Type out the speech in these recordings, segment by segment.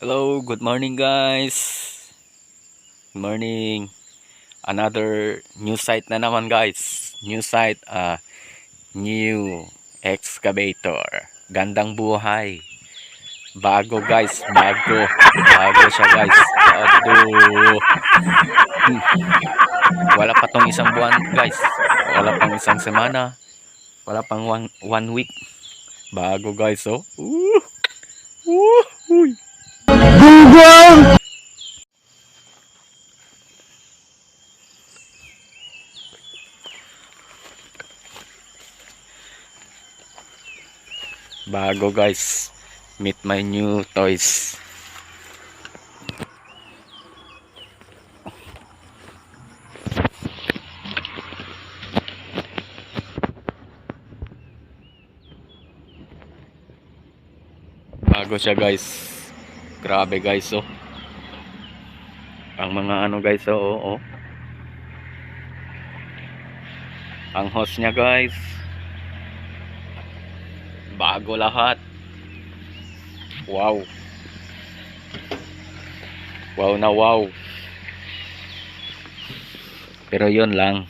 Hello, good morning guys. Good morning. Another new site na naman guys. New site, new excavator. Gandang buhay. Bago guys, bago. Bago siya guys. Aduh. Wala pa tong isang buwan guys. Wala pang isang semana. Wala pang one week. Bago guys, oh. Uy. Bago guys. Meet my new toys. Bago siya guys. Grabe guys, oh. Ang mga ano guys, oh. Ang hose niya guys. Bago lahat. Wow. Wow na wow. Pero yun lang.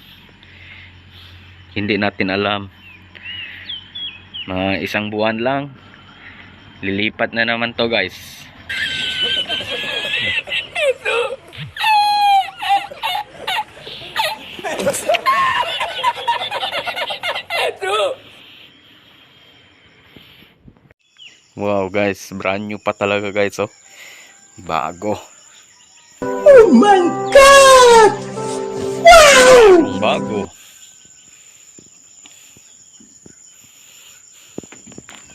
Hindi natin alam. Mga isang buwan lang. Lilipat na naman to guys. Wow guys, brand new pa talaga guys, oh. Bago. Oh my God! Wow! Bago.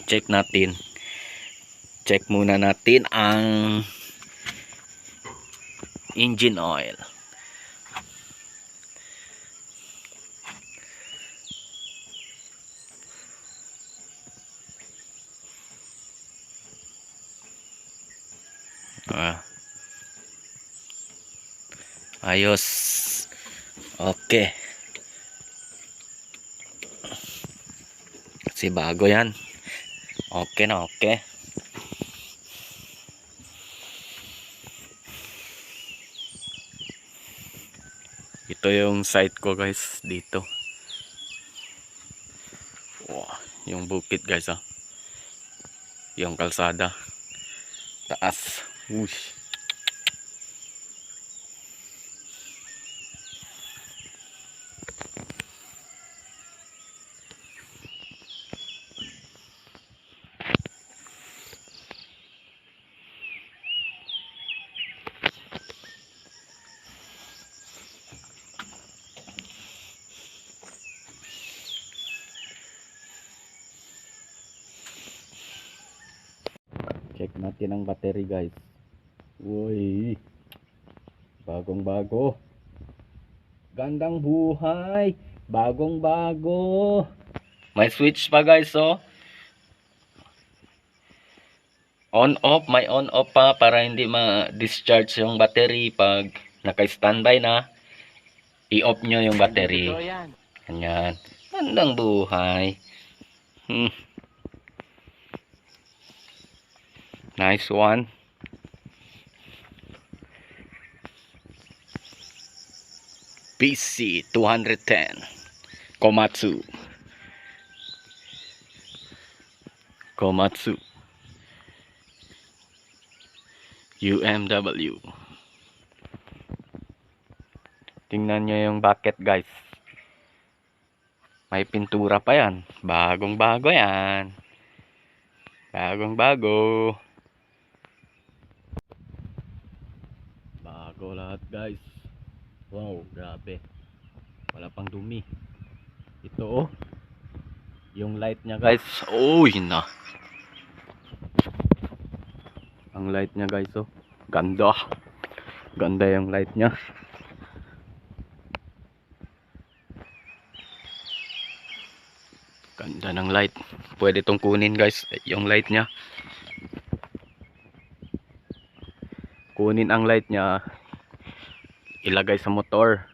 Check natin. Check muna natin ang engine oil. Ayos. Okay. Kasi bago yan. Okay na, okay. Ito yung site ko guys dito. Wow, yung bukid guys, ah. Yung kalsada. Taas. Whoosh. Check natin ang battery guys. Uy. Bagong bago. Gandang buhay. Bagong bago. May switch pa guys, oh. On off, may on off pa para hindi ma-discharge yung battery pag naka-standby na. I-off nyo yung battery. Ganyan. Gandang buhay. Nice one. PC 210 Komatsu UMW. Tingnan nyo yung bucket guys. May pintura pa yan. Bagong bago yan. Bagong bago. Bago lahat guys. Wow, grabe. Wala pang dumi. Ito, oh. Yung light niya guys. Oh, yun na. Ang light niya guys, oh. Ganda. Ganda yung light niya. Ganda ng light. Pwede itong kunin guys, yung light niya. Kunin ang light niya, ilagay sa motor.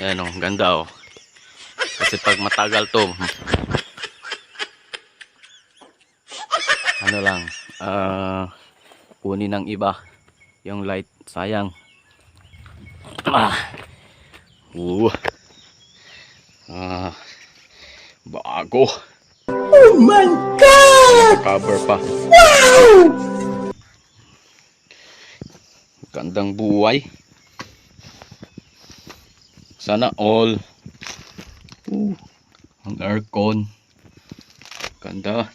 Ayan, oh, ganda, oh. Kasi pag matagal to, ano lang, kunin ng iba yung light, sayang. Ah. Ah, bago. Oh my God! Cover pa. Wow! Gandang buhay. Sana all. Ang aircon. Ganda.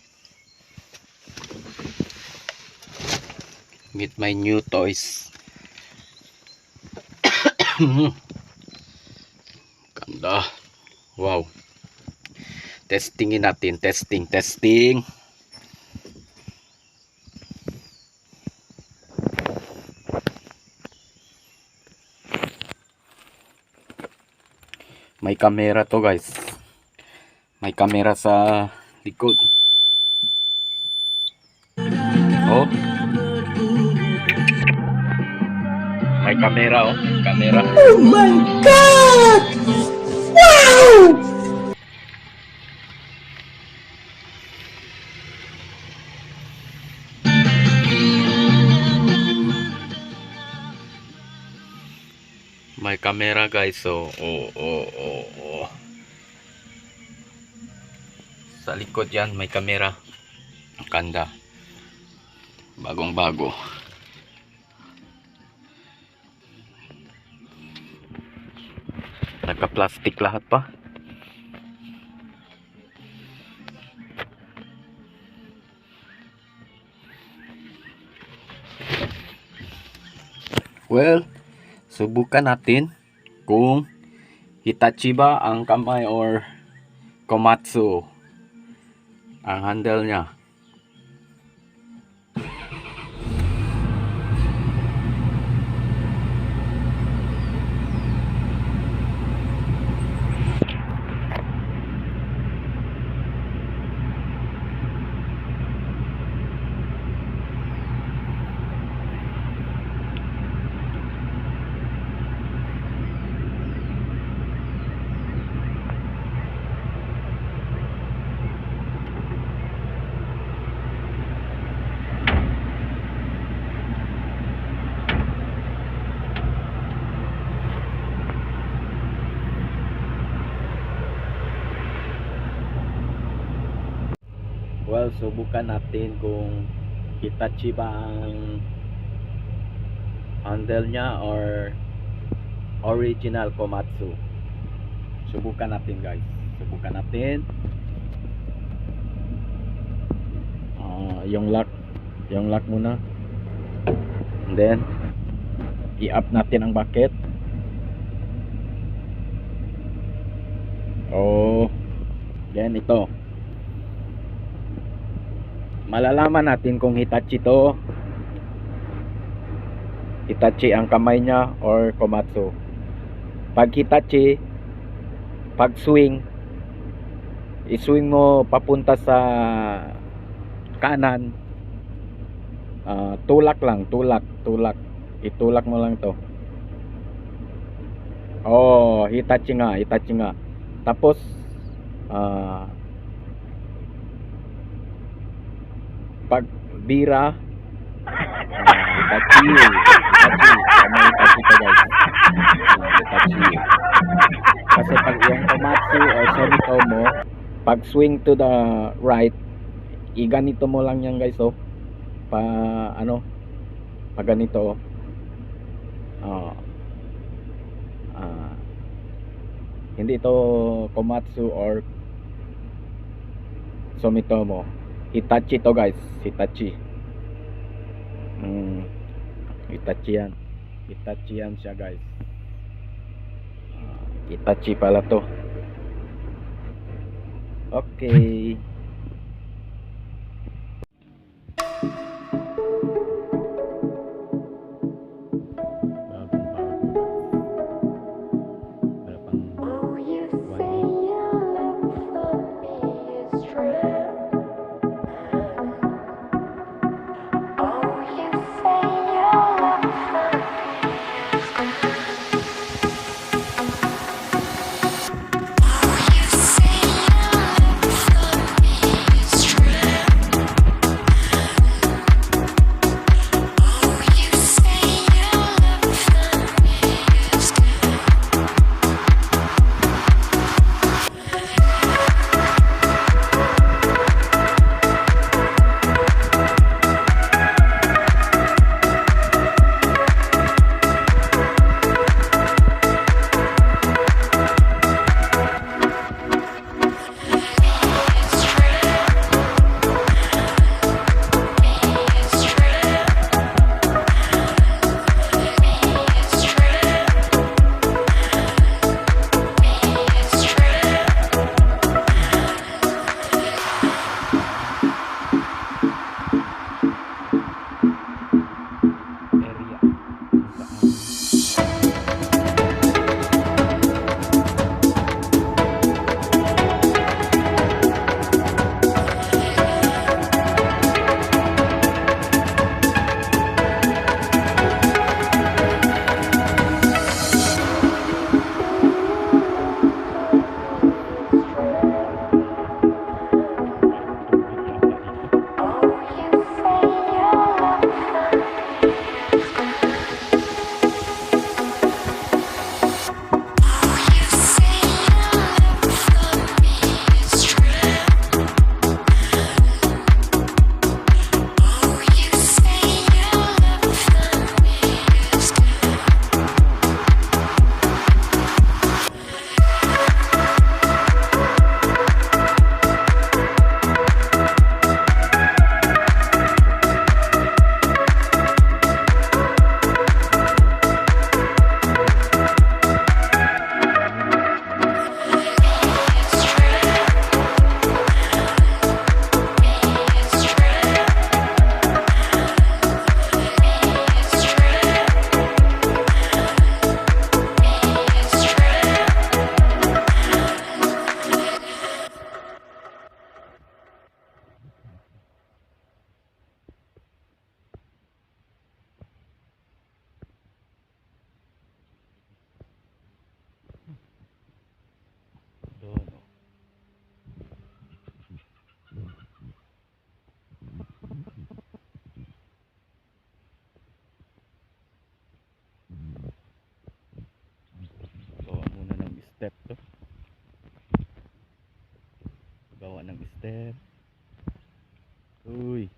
Meet my new toys. Ganda. Wow. Testingin natin. Testing. May camera to guys. May camera sa likod. Oh. May camera oh. Camera. Oh my God! Wow! May camera guys. So, oh. Sa likod yan may camera. Ganda. Bagong bago. Naka-plastic lahat pa. Well, subukan natin kung Hitachi ba ang kamay or Komatsu ang handle niya. Well, subukan natin kung Hitachi ba ang handle niya or original Komatsu. Subukan natin guys. Subukan natin. Yung lock muna. And then i-up natin ang bucket. Then ito. Malalaman natin kung Hitachi to. Hitachi ang kamay niya or Komatsu. Pag Hitachi, pag swing, i-swing mo papunta sa kanan. Tulak lang, tulak. Itulak mo lang to. Hitachi nga. Tapos pag bira, Hitachi to guys. Hitachi. Kasi pag yung Komatsu or Sumitomo, pag swing to the right, iganito mo lang yan guys oh. Pag ganito hindi ito Komatsu or Sumitomo. Hitachi to guys. Hitachi yan siya guys. Hitachi pala to. Okay. master. Uy.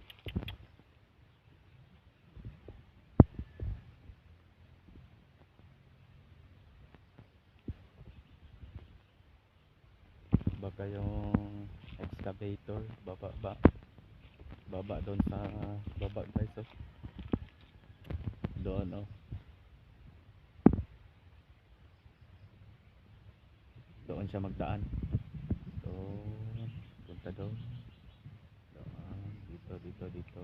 Baka yung excavator baba doon sa baba guys, oh. Doon, oh. Doon siya magdaan. Doon, punta doon. Doon, dito.